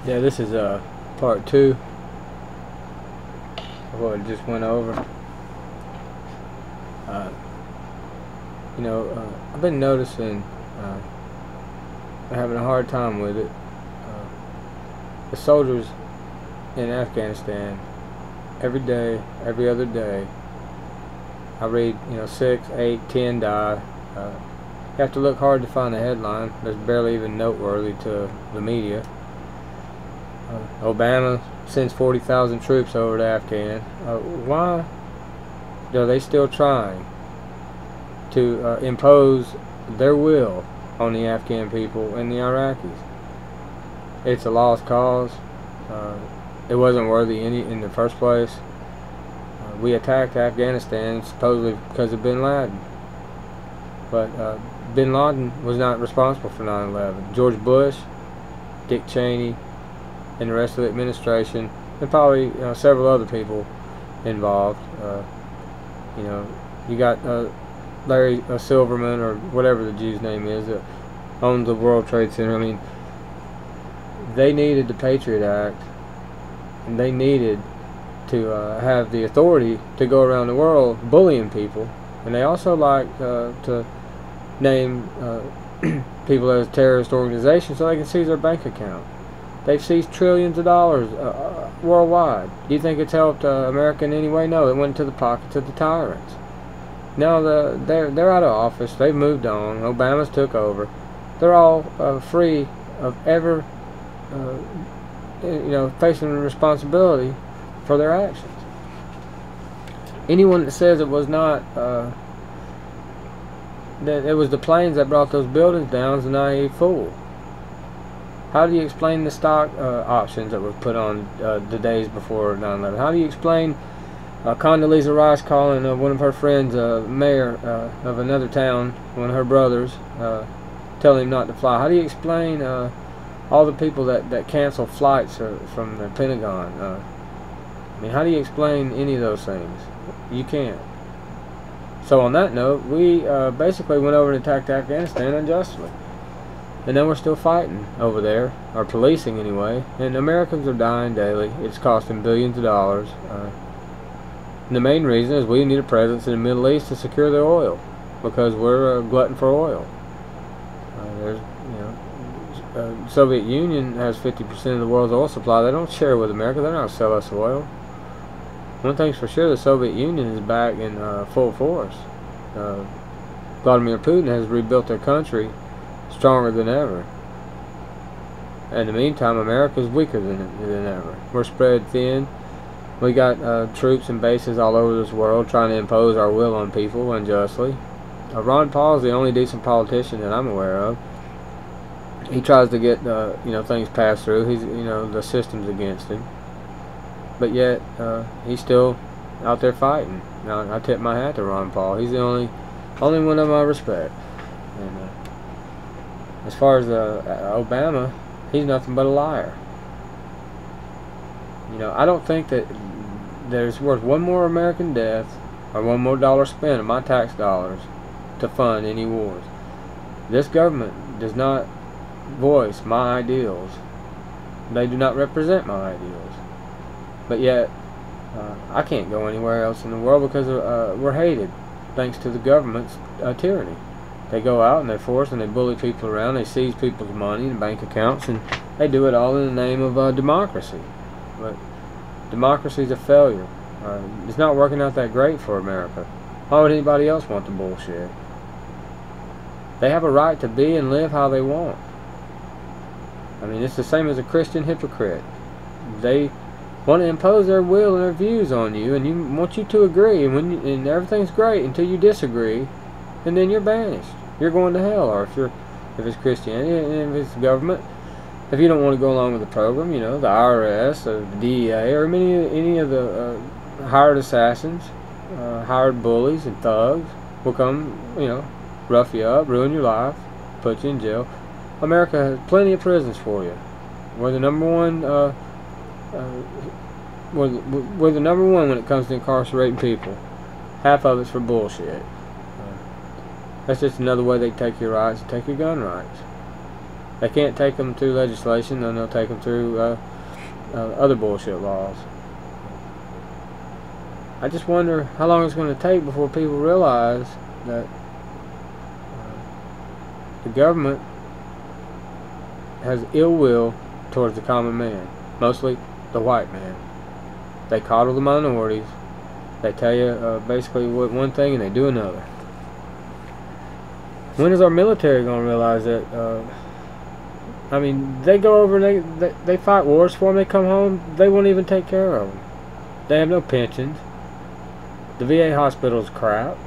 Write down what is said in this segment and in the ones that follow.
Yeah, this is part 2 of what I just went over. I've been noticing I'm having a hard time with it. The soldiers in Afghanistan, every day, every other day, I read 6, 8, 10 die. You have to look hard to find a headline that's barely even noteworthy to the media. Obama sends 40,000 troops over to Afghan. Why are they still trying to impose their will on the Afghan people and the Iraqis? It's a lost cause. It wasn't worthy in the first place. We attacked Afghanistan supposedly because of bin Laden. But bin Laden was not responsible for 9/11. George Bush, Dick Cheney, and the rest of the administration, and probably several other people involved. You got Larry Silverman, or whatever the Jew's name is, that owns the World Trade Center. I mean, they needed the Patriot Act, and they needed to have the authority to go around the world bullying people, and they also like to name people as terrorist organizations so they can seize their bank account. They've seized trillions of dollars worldwide. Do you think it's helped America in any way? No, it went into the pockets of the tyrants. Now they're out of office. They've moved on. Obama's took over. They're all free of ever, facing responsibility for their actions. Anyone that says it was not that it was the planes that brought those buildings down is a naive fool. How do you explain the stock options that were put on the days before 9/11? How do you explain Condoleezza Rice calling one of her friends, mayor of another town, one of her brothers, telling him not to fly? How do you explain all the people that cancel flights from the Pentagon? I mean, how do you explain any of those things? You can't. So on that note, we basically went over and attacked Afghanistan unjustly. And then we're still fighting over there, or policing anyway, and Americans are dying daily. It's costing billions of dollars. And the main reason is we need a presence in the Middle East to secure the oil, because we're a glutton for oil. Soviet Union has 50% of the world's oil supply. They don't share with America. They're not going to sell us oil. One thing's for sure, the Soviet Union is back in full force. Vladimir Putin has rebuilt their country stronger than ever. In the meantime, America's weaker than ever. We're spread thin. We got troops and bases all over this world trying to impose our will on people unjustly. Ron Paul is the only decent politician that I'm aware of. He tries to get things passed through. He's the system's against him, but yet he's still out there fighting. Now, I tip my hat to Ron Paul. He's the only one of my respect. And as far as Obama, he's nothing but a liar. I don't think that there's worth one more American death or one more dollar spent of my tax dollars to fund any wars. This government does not voice my ideals. They do not represent my ideals. But yet, I can't go anywhere else in the world because we're hated, thanks to the government's tyranny. They go out and they force and they bully people around. They seize people's money and bank accounts, and they do it all in the name of democracy. But democracy is a failure. It's not working out that great for America. Why would anybody else want the bullshit? They have a right to be and live how they want. I mean, it's the same as a Christian hypocrite. They want to impose their will and their views on you, and you want you to agree, and everything's great until you disagree, and then you're banished. You're going to hell. Or if it's Christianity, and if it's government, if you don't want to go along with the program, the IRS or the DEA or any of the hired assassins, hired bullies and thugs will come, rough you up, ruin your life, put you in jail. America has plenty of prisons for you. We're the number one. We're the number one when it comes to incarcerating people. Half of it's for bullshit. That's just another way they take your rights and take your gun rights. They can't take them through legislation, then they'll take them through other bullshit laws. I just wonder how long it's going to take before people realize that the government has ill will towards the common man, mostly the white man. They coddle the minorities. They tell you basically one thing and they do another. When is our military going to realize that? I mean, they go over and they fight wars for them. They come home, they won't even take care of them. They have no pensions. The VA hospital is crap.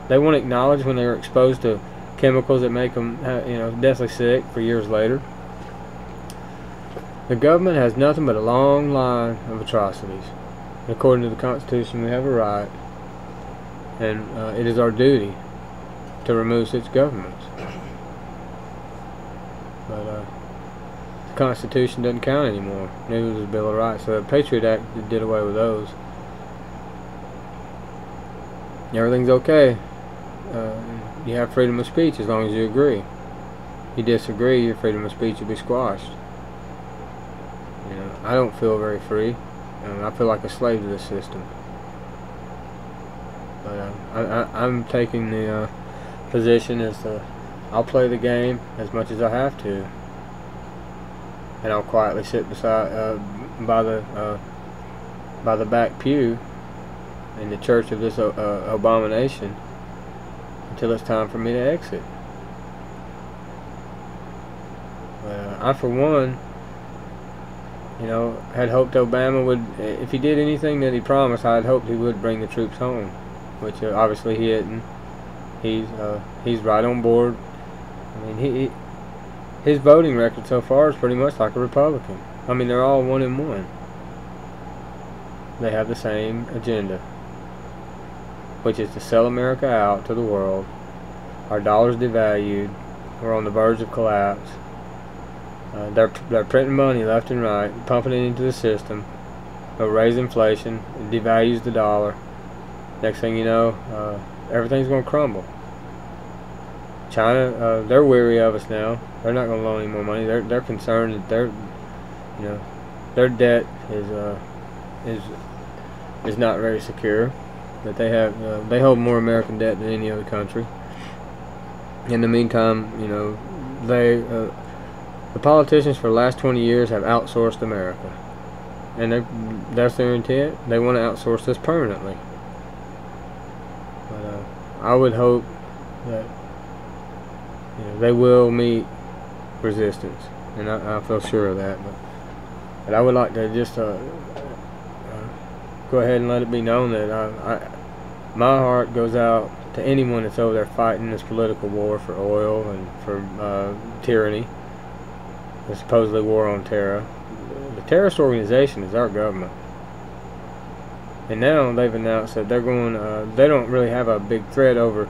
They won't acknowledge when they're exposed to chemicals that make them, deathly sick for years later. The government has nothing but a long line of atrocities. According to the Constitution, we have a right, and it is our duty to remove such governments. But the Constitution doesn't count anymore. Neither does the Bill of Rights. So the Patriot Act did away with those. Everything's okay. You have freedom of speech as long as you agree. If you disagree, your freedom of speech will be squashed. I don't feel very free. I feel like a slave to this system. But I'm taking the position as I'll play the game as much as I have to, and I'll quietly sit beside by the back pew in the church of this abomination until it's time for me to exit. I, for one, had hoped Obama would, if he did anything that he promised, I had hoped he would bring the troops home, which obviously he didn't. He's right on board. I mean, his voting record so far is pretty much like a Republican. I mean, they're all 1-1. They have the same agenda, which is to sell America out to the world. Our dollar's devalued. We're on the verge of collapse. They're printing money left and right, pumping it into the system. They'll raise inflation. It devalues the dollar. Next thing you know, everything's going to crumble. China, they're weary of us now. They're not going to loan any more money. They're concerned that their debt is not very secure. That they hold more American debt than any other country. In the meantime, the politicians for the last 20 years have outsourced America, and that's their intent. They want to outsource this permanently. But I would hope that they will meet resistance, and I feel sure of that. But I would like to just go ahead and let it be known that my heart goes out to anyone that's over there fighting this political war for oil and for tyranny. The supposedly war on terror. The terrorist organization is our government, and now they've announced that they're going. They don't really have a big threat over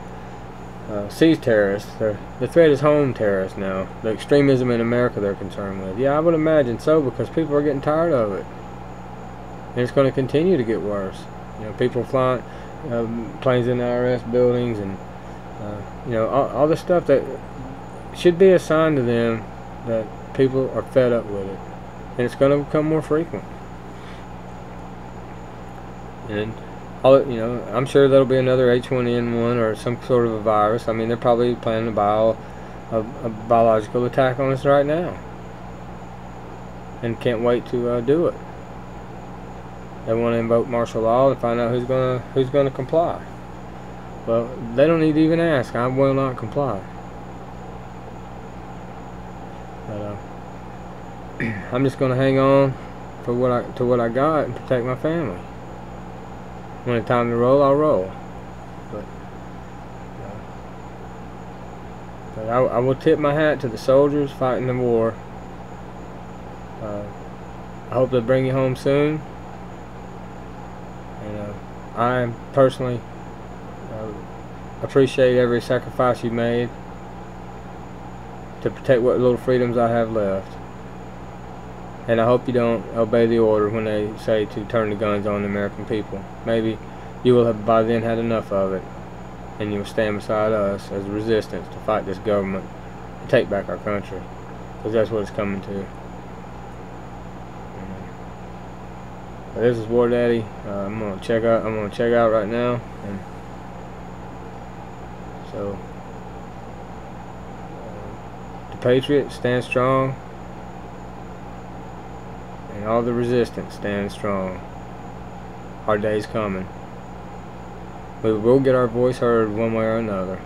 seas terrorists. The threat is home terrorists now. The extremism in America they're concerned with. Yeah, I would imagine so, because people are getting tired of it, and it's going to continue to get worse. People flying planes in the IRS buildings, and all the stuff that should be a sign to them that people are fed up with it, and it's going to become more frequent. And I'm sure there'll be another H1N1 or some sort of a virus. I mean, they're probably planning a biological attack on us right now, and can't wait to do it. They want to invoke martial law and find out who's going to comply. Well, they don't need to even ask. I will not comply. But I'm just going to hang on to what I got and protect my family. When it's time to roll, I'll roll. But I will tip my hat to the soldiers fighting the war. I hope they bring you home soon. And I personally appreciate every sacrifice you made to protect what little freedoms I have left. And I hope you don't obey the order when they say to turn the guns on the American people. Maybe you will have by then had enough of it, and you will stand beside us as resistance to fight this government and take back our country. because that's what it's coming to. This is War Daddy. I'm gonna check out right now, and so the Patriots stand strong, and all the resistance stand strong. Our day's coming. We will get our voice heard one way or another.